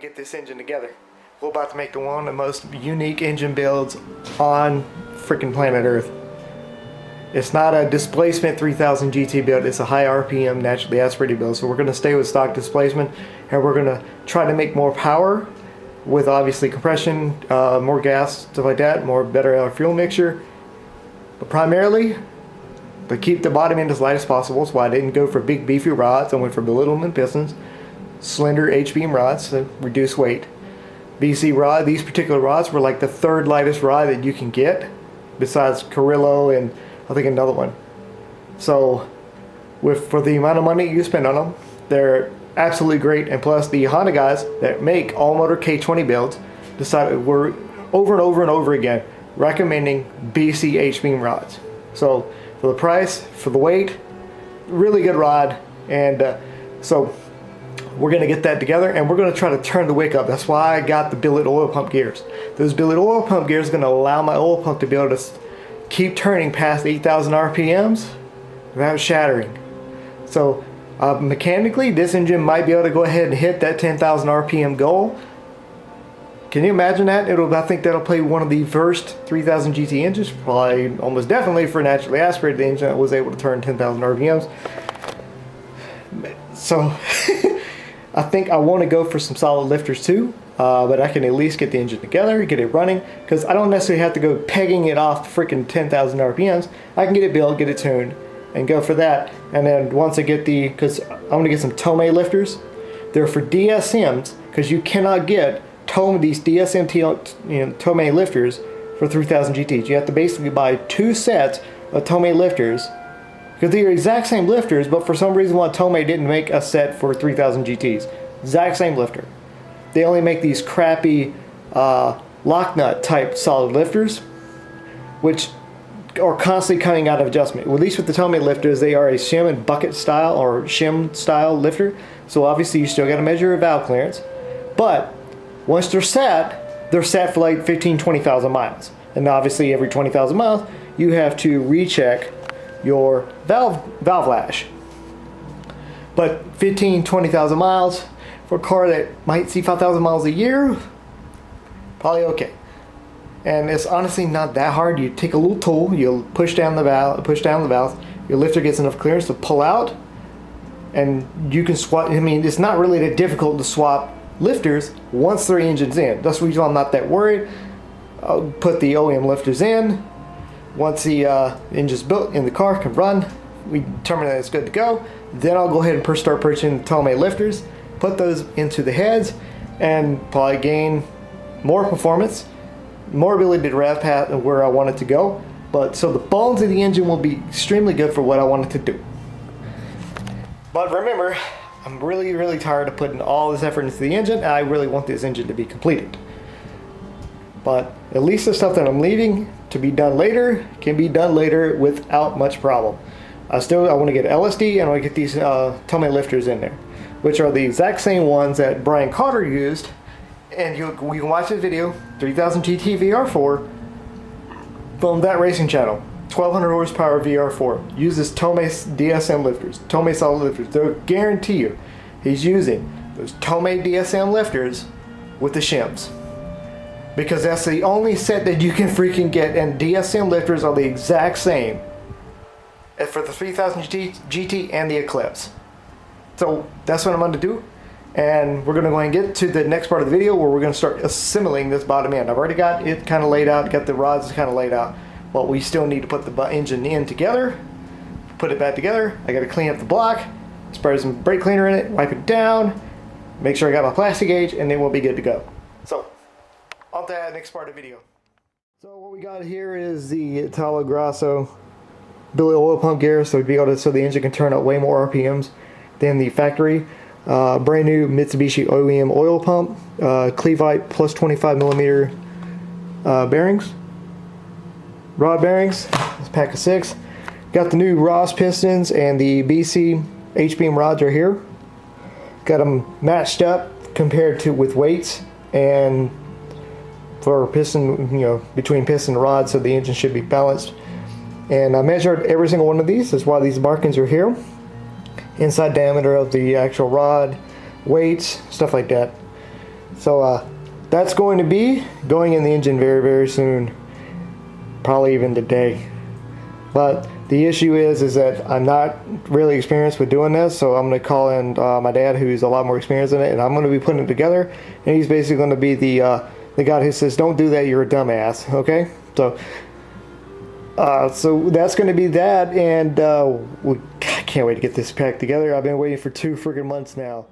get this engine together. We're about to make one of the most unique engine builds on freaking planet Earth. It's not a displacement 3000 GT build, it's a high RPM naturally aspirated build. So we're going to stay with stock displacement, and we're going to try to make more power with obviously compression, more gas, stuff like that, better fuel mixture. But primarily, to keep the bottom end as light as possible. That's why I didn't go for big beefy rods. I went for belittlement pistons, slender H-beam rods to reduce weight. BC rod, these particular rods were like the third lightest rod that you can get, besides Carrillo and I think another one. So for the amount of money you spend on them, they're absolutely great. And plus the Honda guys that make all motor K20 builds decided we're over and over and over again recommending BC H-beam rods. So for the price, for the weight, really good rod. And so we're going to get that together, and we're going to try to turn the wick up. That's why I got the billet oil pump gears. Those billet oil pump gears are going to allow my oil pump to be able to keep turning past 8,000 RPMs without shattering. So mechanically, this engine might be able to go ahead and hit that 10,000 RPM goal. Can you imagine that? I think that'll play one of the first 3000 GT engines, probably almost definitely for a naturally aspirated engine that was able to turn 10,000 RPMs. So I think I want to go for some solid lifters too, but I can at least get the engine together, get it running, because I don't necessarily have to go pegging it off freaking 10,000 RPMs. I can get it built, get it tuned, and go for that. And then once I get because I'm going to get some Tomei lifters. They're for DSMs, because you cannot get these DSM Tomei lifters for 3000 GTs. You have to basically buy 2 sets of Tomei lifters, because they're exact same lifters, but for some reason Tomei didn't make a set for 3000 GTs. Exact same lifter. They only make these crappy lock nut type solid lifters, which are constantly coming out of adjustment. Well, at least with the Tomei lifters, they are a shim and bucket style or shim style lifter. So obviously you still got to measure your valve clearance. But once they're set for like 15-20,000 miles. And obviously every 20,000 miles, you have to recheck your valve lash. But 15-20,000 miles for a car that might see 5,000 miles a year, probably okay. And it's honestly not that hard. You take a little tool, you push down the valve, your lifter gets enough clearance to pull out, and you can swap. I mean, it's not really that difficult to swap lifters once their engine's in. That's the reason I'm not that worried. I'll put the OEM lifters in. Once the engine's built and the car can run, we determine that it's good to go. Then I'll go ahead and start purchasing the Tomei lifters, put those into the heads, and probably gain more performance, more ability to rev past where I want it to go. But so the bones of the engine will be extremely good for what I want it to do. But remember, I'm really, really tired of putting all this effort into the engine, and I really want this engine to be completed. But at least the stuff that I'm leaving to be done later can be done later without much problem. I want to get LSD, and I want to get these Tomei lifters in there, which are the exact same ones that Brian Carter used. And we can watch the video, 3000 GT VR4 from that racing channel, 1200 horsepower VR4. Uses Tomei DSM lifters, Tomei solid lifters. They'll guarantee you he's using those Tomei DSM lifters with the shims, because that's the only set that you can freaking get, and DSM lifters are the exact same as for the 3000 GT and the Eclipse. So that's what I'm going to do, and we're going to go and get to the next part of the video where we're going to start assembling this bottom end. I've already got it kind of laid out, got the rods kind of laid out, but we still need to put the engine in together, put it back together. I got to clean up the block, spray some brake cleaner in it, wipe it down, make sure I got my plastic gauge, and then we'll be good to go. So on to that next part of the video. So what we got here is the Italo Grasso billet oil pump gear, so the engine can turn up way more RPMs than the factory. Brand new Mitsubishi OEM oil pump, Clevite plus 25 millimeter bearings, rod bearings. This pack of 6. Got the new Ross pistons and the BC H-beam rods are here. Got them matched up compared to with weights, and for piston, between piston and rod, so the engine should be balanced. And I measured every single one of these. That's why these markings are here. Inside diameter of the actual rod, weights, stuff like that. So that's going to be going in the engine very, very soon. Probably even today. But the issue is that I'm not really experienced with doing this, so I'm going to call in my dad, who's a lot more experienced in it, and I'm going to be putting it together. And he's basically going to be the guy who says, "Don't do that, you're a dumbass." Okay, so that's going to be that, and I can't wait to get this packed together. I've been waiting for 2 freaking months now.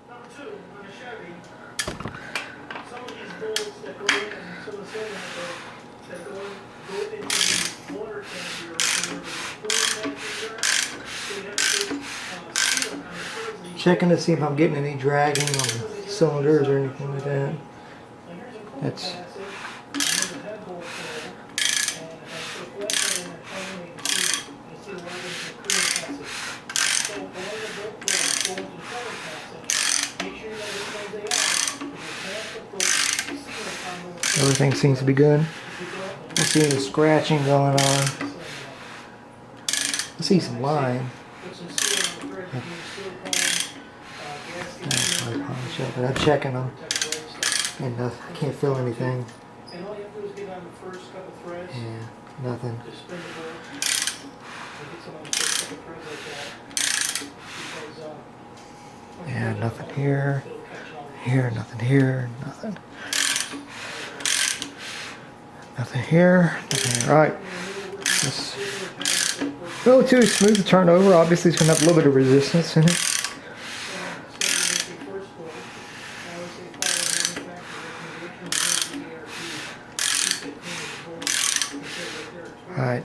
Number two, on a Chevy, some of these bolts that go in and some of the cylinders that go into the water tank here or the cooling tank here, so you have to put seal on the currently. Checking to see if I'm getting any dragging on the cylinders or anything like that. That's everything seems to be good. I see any scratching going on. I see some line. I'm checking them, and I can't feel anything. Yeah, nothing. Yeah, nothing here. Here, nothing here, nothing. Nothing here, nothing here. Alright. It's relatively smooth to turn over. Obviously, it's going to have a little bit of resistance in it. Alright.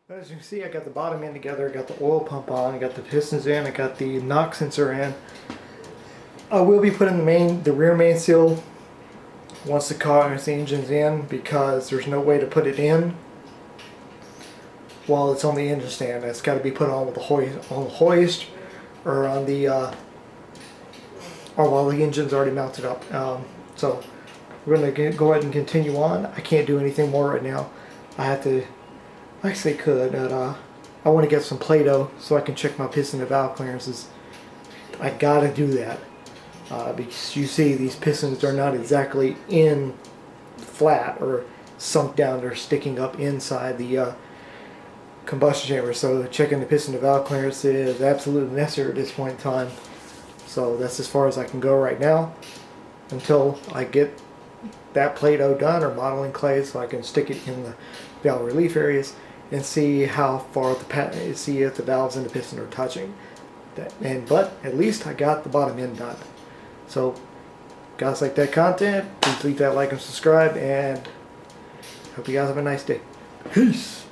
As you can see, I got the bottom end together, I got the oil pump on, I got the pistons in, I got the knock sensor in. I will be putting the rear main seal once the engine's in, because there's no way to put it in while it's on the engine stand. It's got to be put on with the hoist, or on the or while the engine's already mounted up. So we're going to go ahead and continue on. I can't do anything more right now. I have to, I actually could, but I want to get some Play-Doh so I can check my piston and valve clearances. I gotta do that. Because you see these pistons are not exactly in flat or sunk down, they're sticking up inside the combustion chamber, so checking the piston to valve clearance is absolutely necessary at this point in time. So that's as far as I can go right now until I get that Play-Doh done, or modeling clay, so I can stick it in the valve relief areas and see how far see if the valves and the piston are touching. But at least I got the bottom end done. So, guys, like that content, please leave that like and subscribe, and hope you guys have a nice day. Peace!